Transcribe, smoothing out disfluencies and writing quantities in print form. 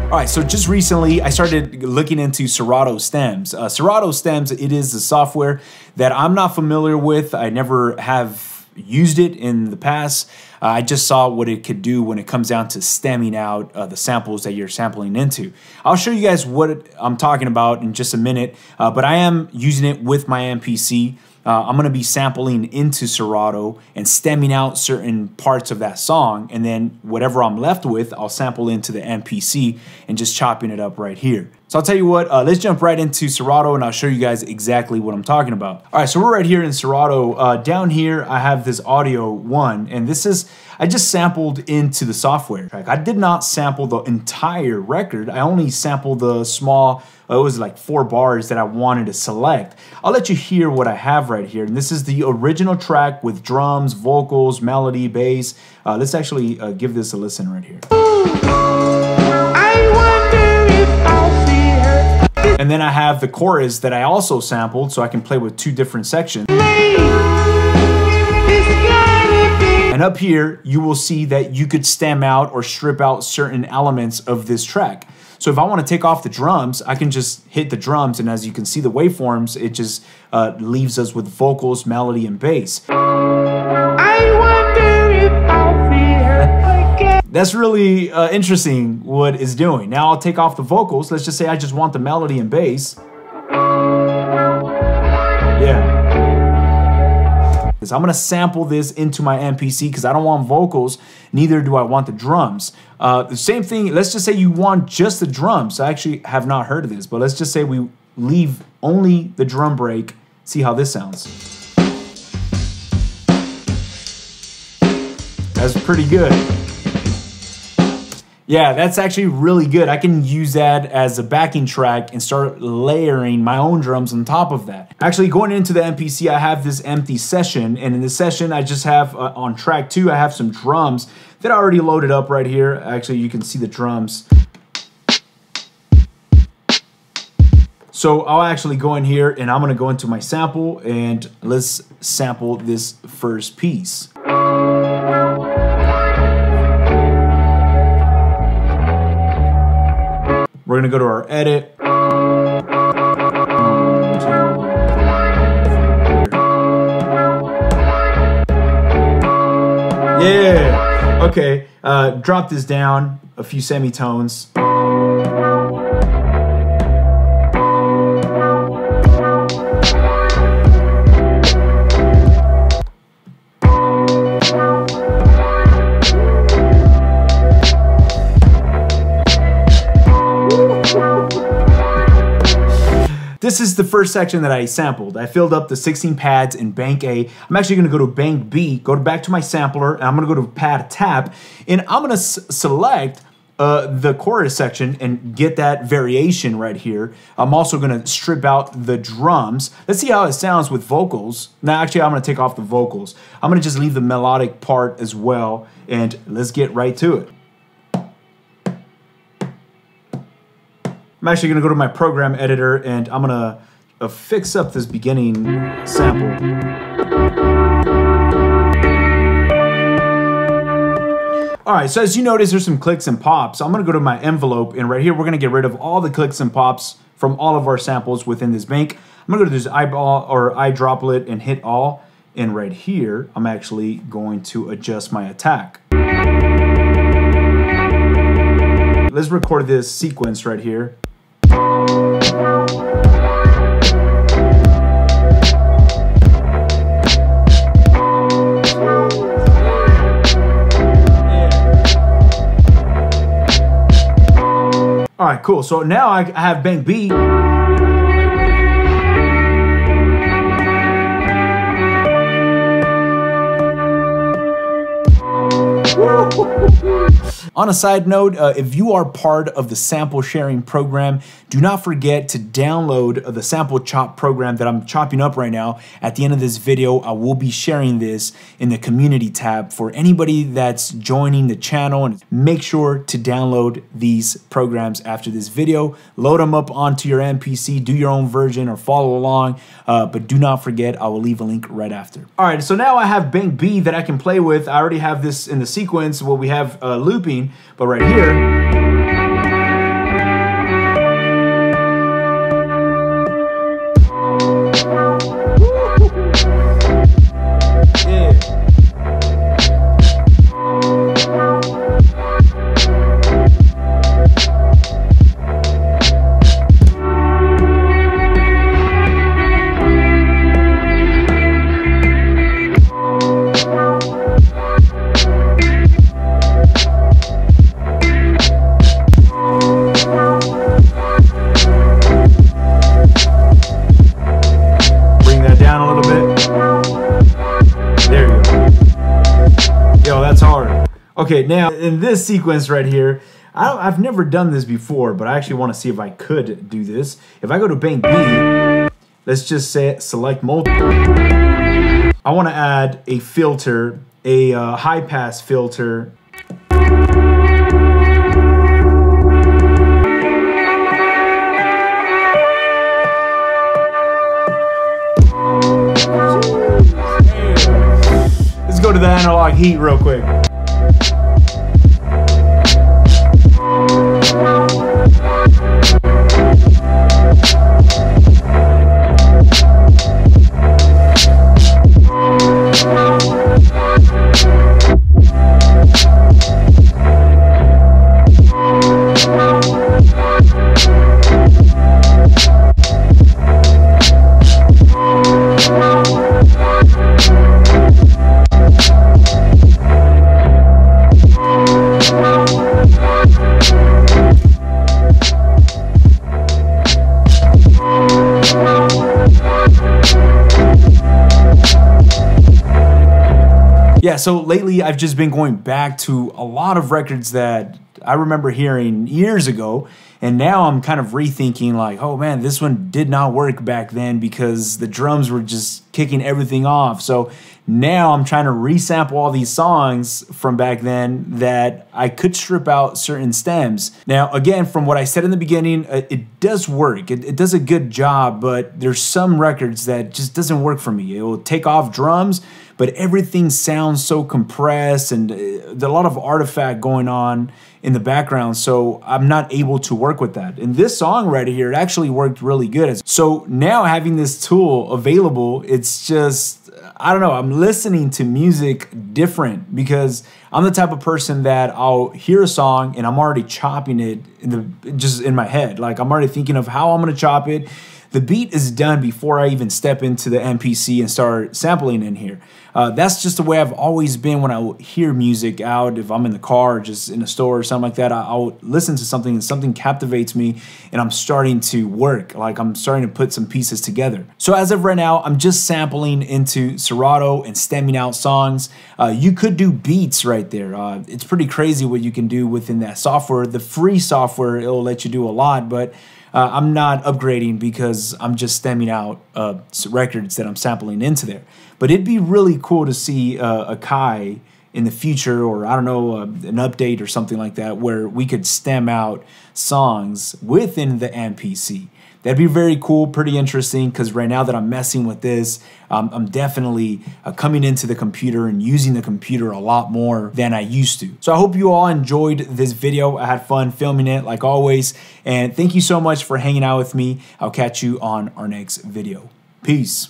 All right, so just recently I started looking into Serato Stems. Serato Stems, it is a software that I'm not familiar with. I never have used it in the past. I just saw what it could do when it comes down to stemming out the samples that you're sampling into. I'll show you guys what I'm talking about in just a minute, but I am using it with my MPC. I'm going to be sampling into Serato and stemming out certain parts of that song, and then whatever I'm left with, I'll sample into the MPC and just chopping it up right here. So I'll tell you what, let's jump right into Serato and I'll show you guys exactly what I'm talking about. All right, so we're right here in Serato. Down here, I have this audio one, and this is, I just sampled into the software track. I did not sample the entire record. I only sampled the small, it was like 4 bars that I wanted to select. I'll let you hear what I have right here. And this is the original track with drums, vocals, melody, bass. Let's actually give this a listen right here. And then I have the chorus that I also sampled, so I can play with 2 different sections. And up here, you will see that you could stem out or strip out certain elements of this track. So if I want to take off the drums, I can just hit the drums, and as you can see the waveforms, it just leaves us with vocals, melody, and bass. That's really interesting what it's doing. Now I'll take off the vocals. Let's just say I just want the melody and bass. Yeah. So I'm gonna sample this into my MPC because I don't want vocals, neither do I want the drums. The same thing, let's just say you want just the drums. I actually have not heard of this, but let's just say we leave only the drum break. See how this sounds. That's pretty good. Yeah, that's actually really good. I can use that as a backing track and start layering my own drums on top of that. Actually, going into the MPC, I have this empty session, and in this session, I just have, on track 2, I have some drums that I already loaded up right here. Actually, you can see the drums. So I'll actually go in here, and I'm gonna go into my sample, and let's sample this first piece. We're gonna go to our edit. Yeah, okay. Drop this down a few semitones. This is the first section that I sampled. I filled up the 16 pads in bank A. I'm actually gonna go to bank B, go back to my sampler, and I'm gonna go to pad tap, and I'm gonna select the chorus section and get that variation right here. I'm also gonna strip out the drums. Let's see how it sounds with vocals. Now, actually, I'm gonna take off the vocals. I'm gonna just leave the melodic part as well, and let's get right to it. I'm actually gonna go to my program editor and I'm gonna fix up this beginning sample. All right, so as you notice, there's some clicks and pops. I'm gonna go to my envelope, and right here, we're gonna get rid of all the clicks and pops from all of our samples within this bank. I'm gonna go to this eyeball or eye droplet and hit all. And right here, I'm actually going to adjust my attack. Let's record this sequence right here. All right, cool. So now I have bank B. On a side note, if you are part of the sample sharing program, do not forget to download the sample chop program that I'm chopping up right now. At the end of this video, I will be sharing this in the community tab for anybody that's joining the channel, and make sure to download these programs after this video. Load them up onto your MPC, do your own version or follow along, but do not forget, I will leave a link right after. All right, so now I have bank B that I can play with. I already have this in the sequence where we have looping, but right here, Okay, now in this sequence right here, I've never done this before, but I actually want to see if I could do this. If I go to Bank B, let's just say select multiple. I want to add a filter, a high pass filter. Let's go to the analog heat real quick. Yeah, so lately I've just been going back to a lot of records that I remember hearing years ago, and now I'm kind of rethinking like, oh man, this one did not work back then because the drums were just kicking everything off. So now I'm trying to resample all these songs from back then that I could strip out certain stems. Now, again, from what I said in the beginning, it does work. It does a good job, but there's some records that just doesn't work for me. It will take off drums, but everything sounds so compressed and there's a lot of artifact going on in the background, so I'm not able to work with that. And this song right here, it actually worked really good. So now having this tool available, it's just, I don't know, I'm listening to music different because I'm the type of person that I'll hear a song and I'm already chopping it just in my head. Like I'm already thinking of how I'm gonna chop it. The beat is done before I even step into the MPC and start sampling in here. That's just the way I've always been when I hear music out. If I'm in the car or just in a store or something like that, I'll listen to something and something captivates me and I'm starting to work. Like I'm starting to put some pieces together. So as of right now, I'm just sampling into Serato and stemming out songs. You could do beats right there. It's pretty crazy what you can do within that software. The free software, it'll let you do a lot, but I'm not upgrading because I'm just stemming out records that I'm sampling into there. But it'd be really cool to see a Kai in the future, or I don't know, an update or something like that, where we could stem out songs within the MPC. That'd be very cool, pretty interesting, because right now that I'm messing with this, I'm definitely coming into the computer and using the computer a lot more than I used to. So I hope you all enjoyed this video. I had fun filming it like always, and thank you so much for hanging out with me. I'll catch you on our next video. Peace.